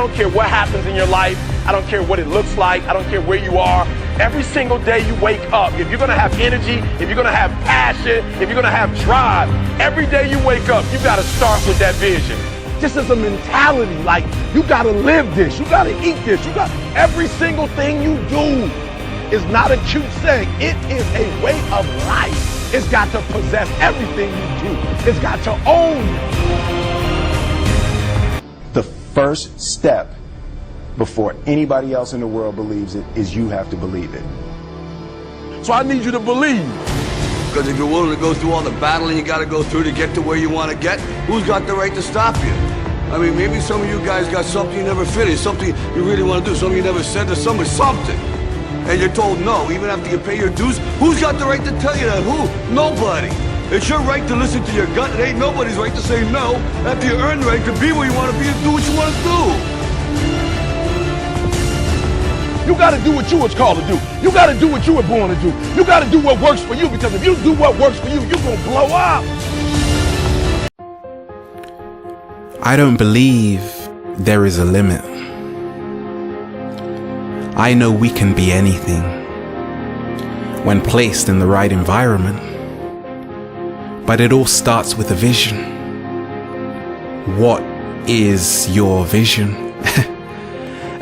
don't care what happens in your life. I don't care what it looks like. I don't care where you are. Every single day you wake up, if you're gonna have energy, if you're gonna have passion, if you're gonna have drive, every day you wake up, you gotta start with that vision. This is a mentality, like you gotta live this, you gotta eat this, you got every single thing you do is not a cute saying. It is a way of life. It's got to possess everything you do. It's got to own you. The first step before anybody else in the world believes it is you have to believe it. So I need you to believe. Because if you're willing to go through all the battling you got to go through to get to where you want to get, who's got the right to stop you? I mean, maybe some of you guys got something you never finished, something you really want to do, something you never said to somebody, something. And you're told no, even after you pay your dues. Who's got the right to tell you that? Who? Nobody. It's your right to listen to your gut. It ain't nobody's right to say no after you earn the right to be where you want to be and do what you want to do. You got to do what you was called to do. You got to do what you were born to do. You got to do what works for you, because if you do what works for you, you're going to blow up. I don't believe there is a limit. I know we can be anything when placed in the right environment. But it all starts with a vision. What is your vision?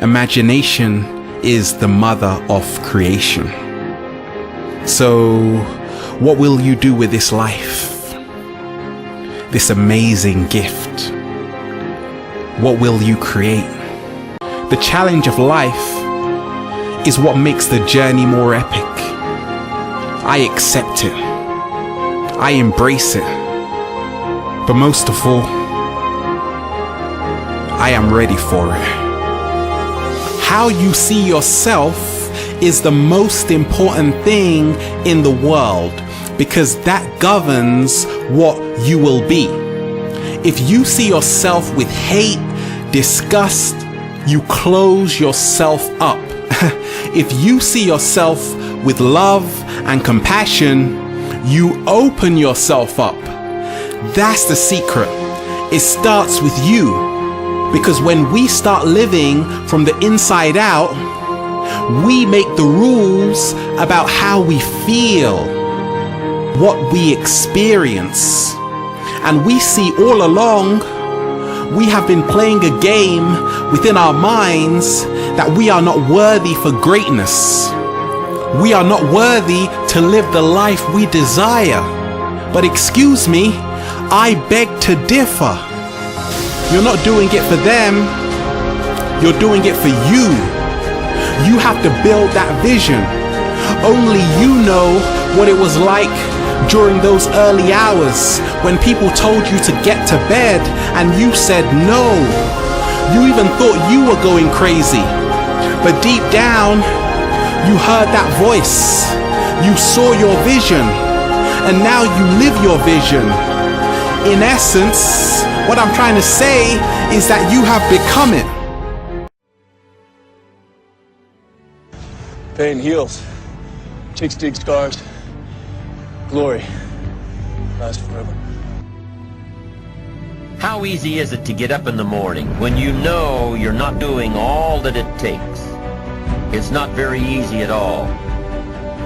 Imagination is the mother of creation. So, what will you do with this life? This amazing gift? What will you create? The challenge of life is what makes the journey more epic. I accept it. I embrace it. But most of all, I am ready for it. How you see yourself is the most important thing in the world, because that governs what you will be. If you see yourself with hate, disgust, you close yourself up. If you see yourself with love and compassion, you open yourself up. That's the secret. It starts with you. Because when we start living from the inside out, we make the rules about how we feel, what we experience. And we see all along, we have been playing a game within our minds that we are not worthy for greatness. We are not worthy to live the life we desire. But excuse me, I beg to differ. You're not doing it for them, you're doing it for you. You have to build that vision. Only you know what it was like during those early hours when people told you to get to bed and you said no. You even thought you were going crazy. But deep down, you heard that voice. You saw your vision, and now you live your vision. In essence, what I'm trying to say is that you have become it. Pain heals. Chicks dig scars. Glory lasts forever. How easy is it to get up in the morning when you know you're not doing all that it takes? It's not very easy at all.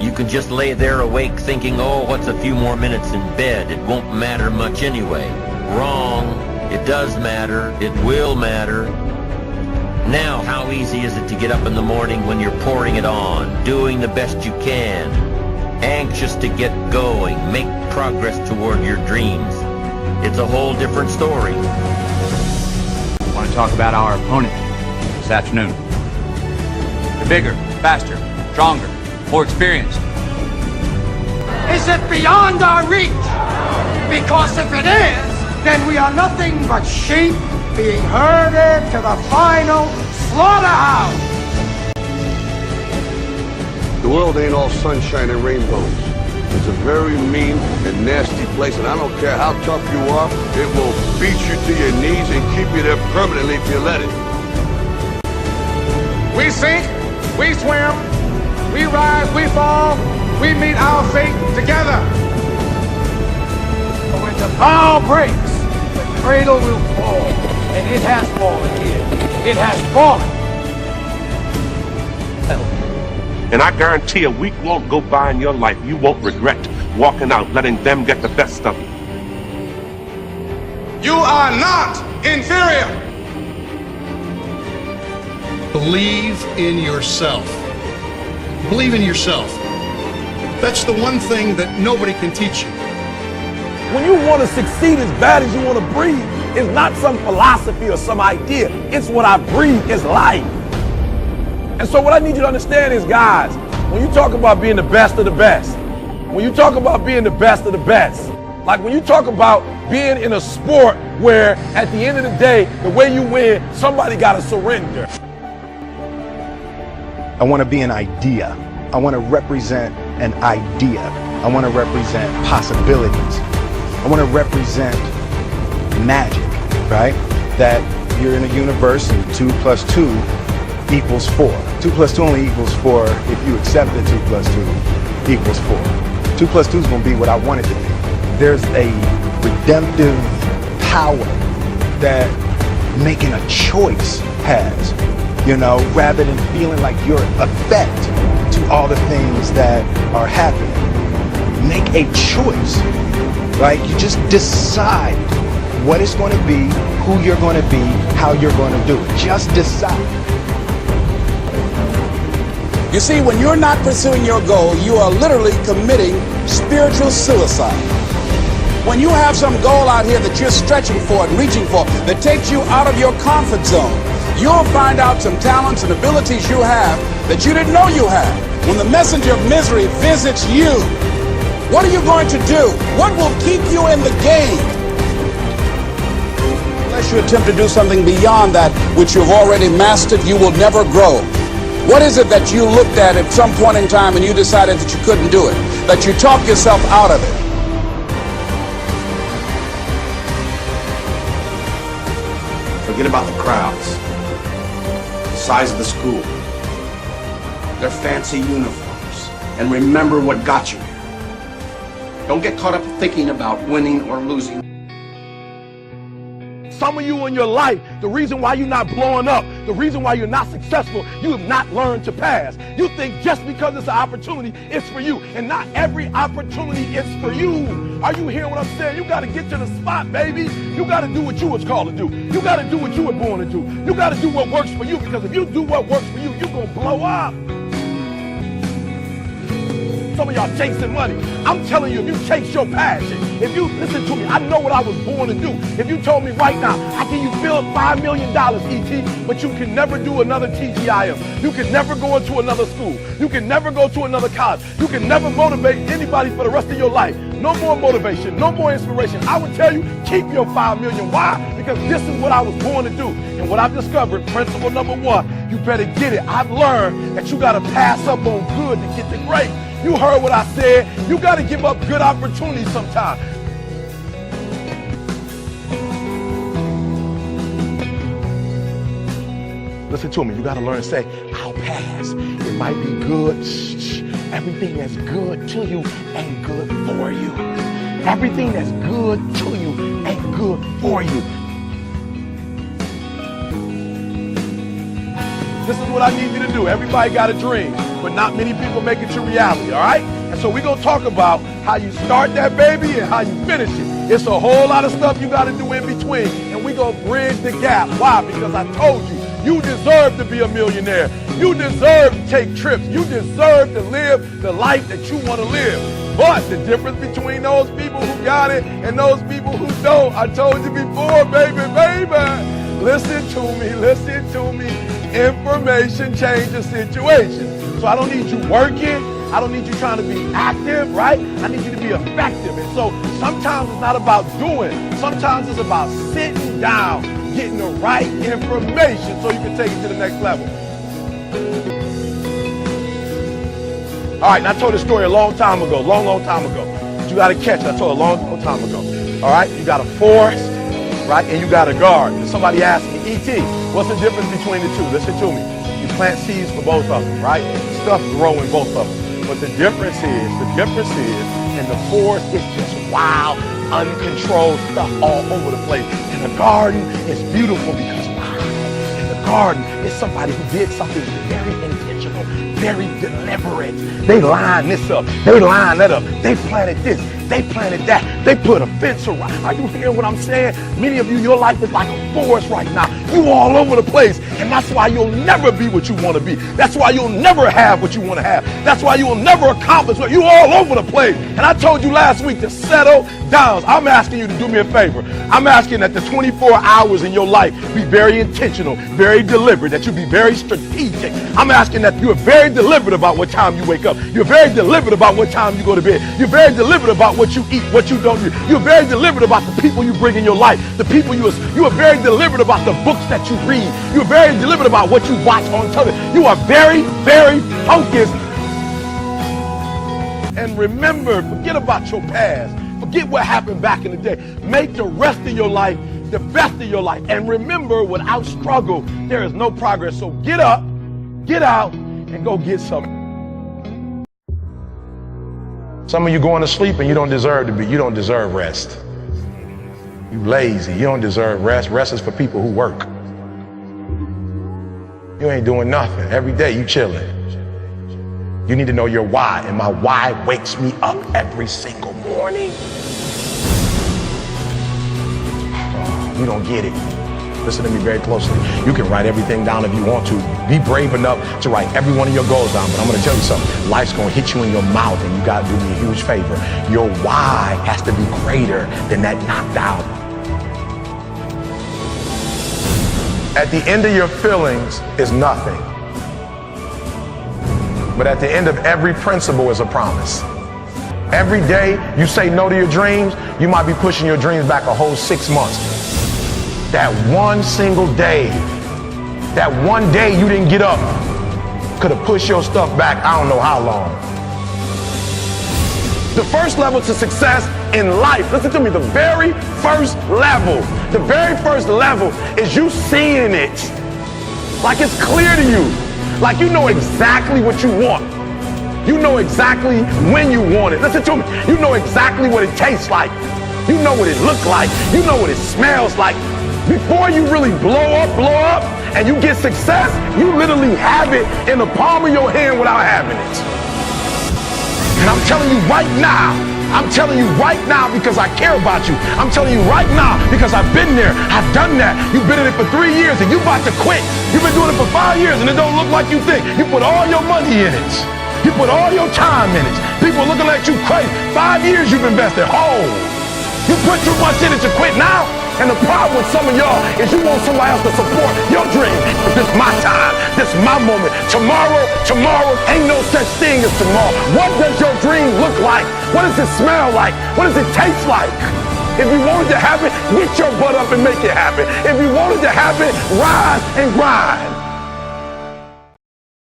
You can just lay there awake thinking, oh, what's a few more minutes in bed? It won't matter much anyway. Wrong. It does matter. It will matter. Now, how easy is it to get up in the morning when you're pouring it on, doing the best you can, anxious to get going, make progress toward your dreams? It's a whole different story. I want to talk about our opponent this afternoon. They're bigger, faster, stronger, more experienced. Is it beyond our reach? Because if it is, then we are nothing but sheep being herded to the final slaughterhouse. The world ain't all sunshine and rainbows. It's a very mean and nasty place, and I don't care how tough you are, it will beat you to your knees and keep you there permanently if you let it. We sink, we swim, we rise, we fall, we meet our fate together. But when the bow breaks, the cradle will fall, and it has fallen here. It has fallen. And I guarantee a week won't go by in your life you won't regret walking out, letting them get the best of you. You are not inferior. Believe in yourself. Believe in yourself. That's the one thing that nobody can teach you. When you want to succeed as bad as you want to breathe, it's not some philosophy or some idea. It's what I breathe, it's life. And so what I need you to understand is, guys, when you talk about being the best of the best, when you talk about being the best of the best, like when you talk about being in a sport where at the end of the day, the way you win, somebody got to surrender. I want to be an idea. I want to represent an idea. I want to represent possibilities. I want to represent magic, right? That you're in a universe and 2 + 2 equals 4. 2 + 2 only equals 4 if you accept that 2 + 2 equals 4. 2 + 2 is going to be what I want it to be. There's a redemptive power that making a choice has, you know, rather than feeling like you're a threat to all the things that are happening. Make a choice, right? You just decide what it's going to be, who you're going to be, how you're going to do it. Just decide. You see, when you're not pursuing your goal, you are literally committing spiritual suicide. When you have some goal out here that you're stretching for and reaching for that takes you out of your comfort zone, you'll find out some talents and abilities you have that you didn't know you had. When the messenger of misery visits you, what are you going to do? What will keep you in the game? Unless you attempt to do something beyond that which you've already mastered, you will never grow. What is it that you looked at some point in time and you decided that you couldn't do it? That you talked yourself out of it? Forget about the crowds, the size of the school, their fancy uniforms, and remember what got you here. Don't get caught up thinking about winning or losing. Some of you in your life, the reason why you're not blowing up, the reason why you're not successful, you have not learned to pass. You think just because it's an opportunity, it's for you. And not every opportunity is for you. Are you hearing what I'm saying? You got to get to the spot, baby. You got to do what you was called to do. You got to do what you were born to do. You got to do what works for you, because if you do what works for you, you're going to blow up. Some of y'all chasing money. I'm telling you, if you chase your passion, if you listen to me, I know what I was born to do. If you told me right now, I can you build $5 million, ET, but you can never do another TGIF. You can never go into another school. You can never go to another college. You can never motivate anybody for the rest of your life. No more motivation, no more inspiration. I would tell you, keep your $5 million. Why? Because this is what I was born to do. And what I've discovered, principle number 1, you better get it. I've learned that you got to pass up on good to get the great. You heard what I said. You got to give up good opportunities sometimes. Listen to me. You got to learn to say, I'll pass. It might be good. Shh. Everything that's good to you ain't good for you. Everything that's good to you ain't good for you. This is what I need you to do. Everybody got a dream, but not many people make it to reality, all right? And so we're going to talk about how you start that baby and how you finish it. It's a whole lot of stuff you got to do in between, and we're going to bridge the gap. Why? Because I told you, you deserve to be a millionaire. You deserve to take trips. You deserve to live the life that you want to live. But the difference between those people who got it and those people who don't, I told you before, baby. Listen to me. Information changes situations. So I don't need you working. I don't need you trying to be active, right? I need you to be effective. And so sometimes it's not about doing. Sometimes it's about sitting down, getting the right information so you can take it to the next level. All right, and I told this story a long time ago. But you got to catch it. I told it a long time ago. All right, you got a forest, right, and you got a garden. And somebody asked me, E.T., what's the difference between the two? Listen to me. You plant seeds for both of them, right? Stuff grow in both of them. But the difference is, in the forest, it's just wild, uncontrolled stuff all over the place. And the garden is beautiful because why? In the garden is somebody who did something very intentional, very deliberate. They lined this up, they lined that up, they planted this, they planted that, they put a fence around. Are you hearing what I'm saying? Many of you, your life is like a forest right now. You all over the place, and that's why you'll never be what you want to be. That's why you'll never have what you want to have. That's why you will never accomplish what you all over the place. And I told you last week to settle down. I'm asking you to do me a favor. I'm asking that the 24 hours in your life be very intentional, very deliberate, that you be very strategic. I'm asking that you are very deliberate about what time you wake up. You're very deliberate about what time you go to bed. You're very deliberate about what you eat, what you don't eat. You're very deliberate about the people you bring in your life, the people you are very deliberate about the books that you read. You're very deliberate about what you watch on television. You are very, very focused. And remember, forget about your past. Forget what happened back in the day. Make the rest of your life the best of your life. And remember, without struggle, there is no progress. So get up, get out, and go get something. Some of you going to sleep and you don't deserve to be. You don't deserve rest. You lazy. You don't deserve rest. Rest is for people who work. You ain't doing nothing. Every day you chilling. You need to know your why, and my why wakes me up every single morning. Oh, you don't get it. Listen to me very closely. You can write everything down if you want to. Be brave enough to write every one of your goals down, but I'm gonna tell you something. Life's gonna hit you in your mouth, and you gotta do me a huge favor. Your why has to be greater than that knocked out. At the end of your feelings is nothing. But at the end of every principle is a promise. Every day you say no to your dreams, you might be pushing your dreams back a whole 6 months. That one single day, that one day you didn't get up, could have pushed your stuff back I don't know how long. The first level to success in life, listen to me, the very first level is you seeing it. Like it's clear to you. Like you know exactly what you want. You know exactly when you want it. Listen to me. You know exactly what it tastes like. You know what it looks like. You know what it smells like. Before you really blow up, and you get success, you literally have it in the palm of your hand without having it. And I'm telling you right now because I care about you. I'm telling you right now because I've been there, I've done that. You've been in it for 3 years and you about to quit. You've been doing it for 5 years and it don't look like you think. You put all your money in it. You put all your time in it. People looking at you crazy. 5 years you've invested whole. You put too much in it to quit now. And the problem with some of y'all is you want somebody else to support your dream. This is my time. This is my moment. Tomorrow, ain't no such thing as tomorrow. What does your dream look like? What does it smell like? What does it taste like? If you want it to happen, get your butt up and make it happen. If you want it to happen, rise and grind.